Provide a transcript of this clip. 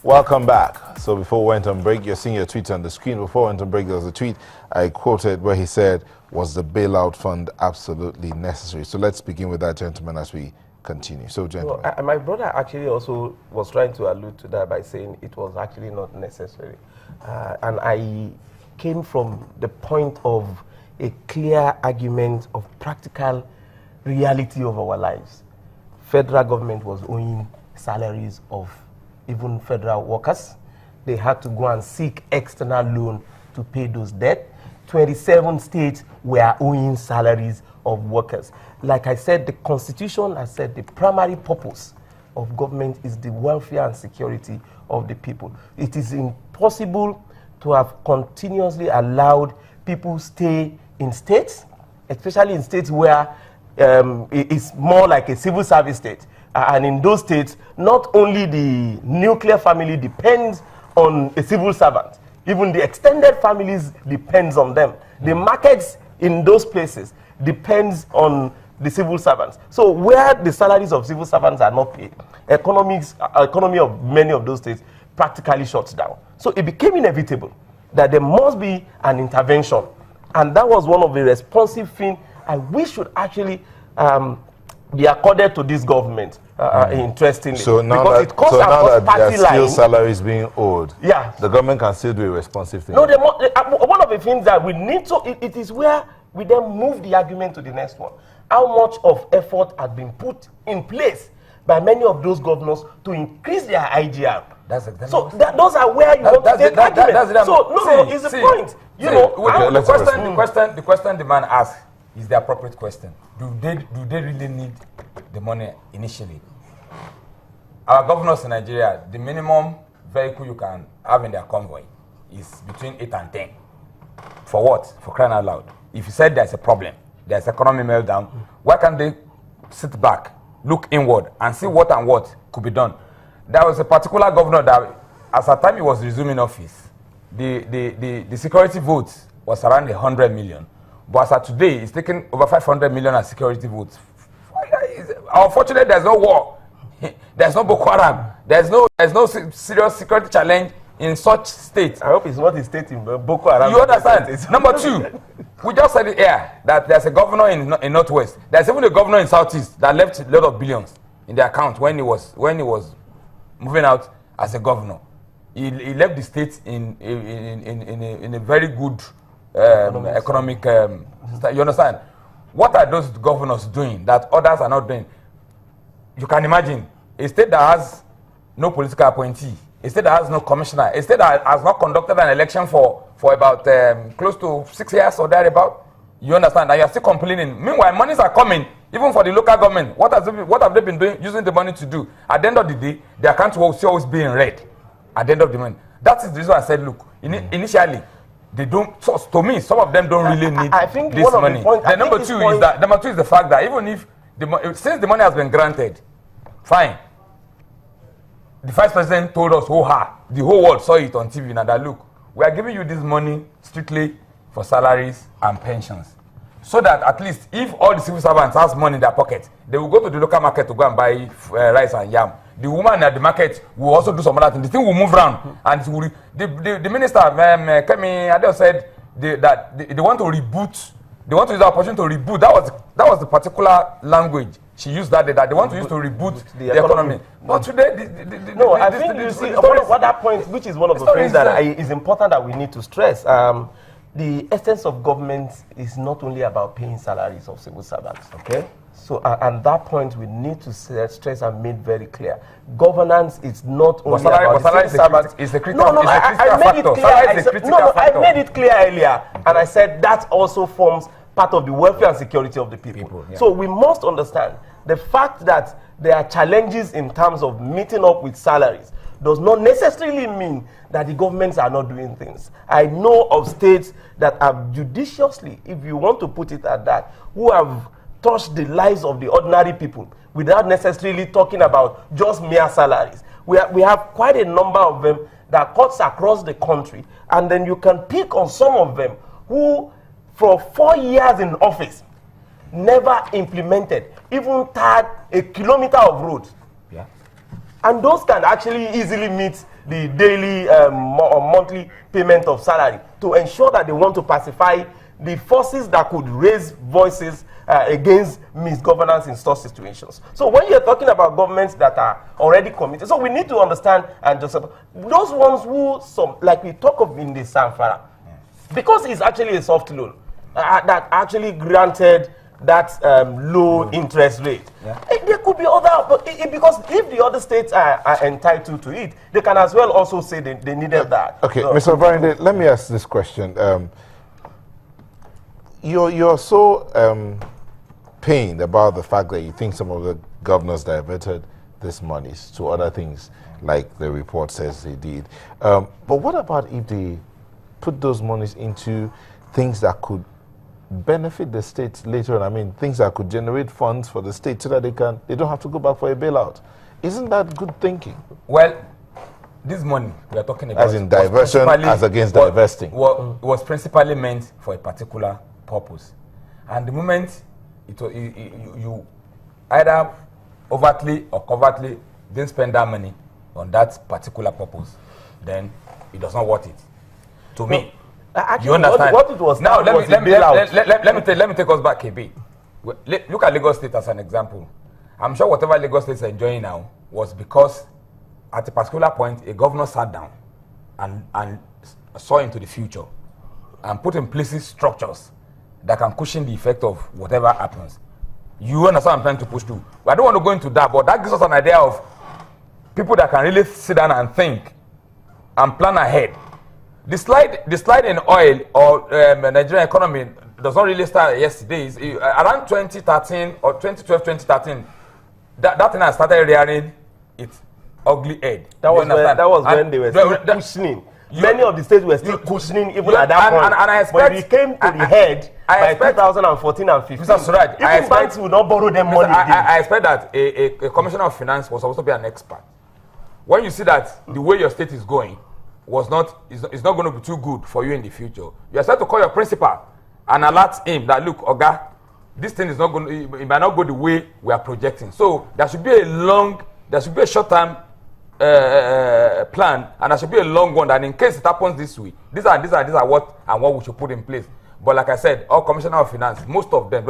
Welcome back. So before we went on break, you're seeing your tweet on the screen. Before we went on break, there was a tweet I quoted where he said, was the bailout fund absolutely necessary? So let's begin with that, gentleman, as we continue. So, gentlemen. Well, my brother actually also was trying to allude to that by saying it was actually not necessary. And I came from the point of a clear argument of practical reality of our lives. Federal government was owing salaries of even federal workers. They had to go and seek external loan to pay those debts. 27 states were owing salaries of workers. Like I said, the Constitution has said the primary purpose of government is the welfare and security of the people. It is impossible to have continuously allowed people stay in states, especially in states where it's more like a civil service state. And in those states, not only the nuclear family depends on a civil servant, even the extended families depends on them. The markets in those places depends on the civil servants. So where the salaries of civil servants are not paid, economy of many of those states practically shuts down. So it became inevitable that there must be an intervention. And that was one of the responsive things I wish should actually be accorded to this government. Interestingly, so now because that, it costs there are still salaries being owed, yeah, the government can still do a responsive thing. No, one of the things that we need to, it is where we then move the argument to the next one. How much of effort has been put in place by many of those governors to increase their IGR? That's exactly so those are where you want to take argument. So no, it's a point. You know, the question the man asks is the appropriate question. Do they really need the money initially? Our governors in Nigeria, the minimum vehicle you can have in their convoy is between 8 and 10. For what? For crying out loud. If you said there's a problem, there's economic meltdown, why can't they sit back, look inward, and see what and what could be done? There was a particular governor that, as the time he was resuming office, the security votes was around 100 million. But as of today, it's taken over 500 million as security votes. Unfortunately, there's no war. There's no Boko Haram. There's no serious security challenge in such states. I hope it's not a state in Boko Haram. You understand? Number two, we just said it here that there's a governor in Northwest. There's even a governor in Southeast that left a lot of billions in the account when he was moving out as a governor. He left the state in a very good economic. You understand? What are those governors doing that others are not doing? You can imagine a state that has no political appointee, a state that has no commissioner, a state that has not conducted an election for about close to 6 years or thereabout. You understand? And you are still complaining. Meanwhile, monies are coming, even for the local government. What have they been doing, using the money to do? At the end of the day, their account will always be in red. At the end of the month, that is the reason I said, look, initially, they don't. So to me, some of them don't really need this money. The number two is the fact that even if since the money has been granted, fine. The vice president told us, the whole world saw it on TV now that look, we are giving you this money strictly for salaries and pensions, so that at least if all the civil servants has money in their pocket, they will go to the local market to go and buy rice and yam. The woman at the market will also do some other thing. The thing will move around, and it will, the minister, Kemi Adeo, said that they want to reboot. They want to use the opportunity to reboot. That was the particular language she used that day. That they want to use to reboot the economy. But today, I think you see one other point, which is one of the things that is important that we need to stress. The essence of government is not only about paying salaries of civil servants. Okay. So, and that point we need to stress and make very clear. Governance is not only about the civil servants. I made it clear earlier, and I said that also forms part of the welfare and security of the people. Yeah. So we must understand the fact that there are challenges in terms of meeting up with salaries does not necessarily mean that the governments are not doing things. I know of states that have judiciously, if you want to put it at that, who have touch the lives of the ordinary people without necessarily talking about just mere salaries. We have quite a number of them that cuts across the country, and then you can pick on some of them who, for 4 years in office, never implemented, even tarred a kilometer of road. Yeah. And those can actually easily meet the daily or monthly payment of salary, to ensure that they want to pacify the forces that could raise voices against misgovernance in such situations. So when you're talking about governments that are already committed, so we need to understand, and just those ones who, like we talk of in the Sanfara, because it's actually a soft loan that actually granted that low interest rate. Yeah. There could be other, because if the other states are entitled to it, they can as well also say they needed that. Okay, so, Mr. Barinde, let me ask this question. You're so pained about the fact that you think some of the governors diverted this monies to other things, like the report says they did. But what about if they put those monies into things that could benefit the states later on? I mean, things that could generate funds for the state so that they don't have to go back for a bailout. Isn't that good thinking? Well, this money we are talking about, as in diversion, as against divesting, was principally meant for a particular purpose, and the moment you either overtly or covertly didn't spend that money on that particular purpose, then it does not worth it. To me, actually, you understand? What it was now, let me take us back a bit. Look at Lagos State as an example. I'm sure whatever Lagos State is enjoying now was because at a particular point a governor sat down and saw into the future and put in place structures that can cushion the effect of whatever happens. You understand what I'm trying to push through? I don't want to go into that, but that gives us an idea of people that can really sit down and think and plan ahead. The slide in oil or Nigerian economy does not really start yesterday. It's, around 2013 or 2012, 2013, that thing has started rearing its ugly head. That was when they were still cushioning. Many of the states were still cushioning even at that point. And I expect, but it came to the head by 2014 and 15. Mr. Suraj, even banks will not borrow them money again. I expect that a commissioner of finance was supposed to be an expert. When you see that the way your state is going is not going to be too good for you in the future, you expect to call your principal and alert him that, look, Oga, this thing is not going to, it might not go the way we are projecting. So there should be a short-term plan, and there should be a long one, that in case it happens this way, these are what we should put in place. But like I said, all commissioner of finance, most of them,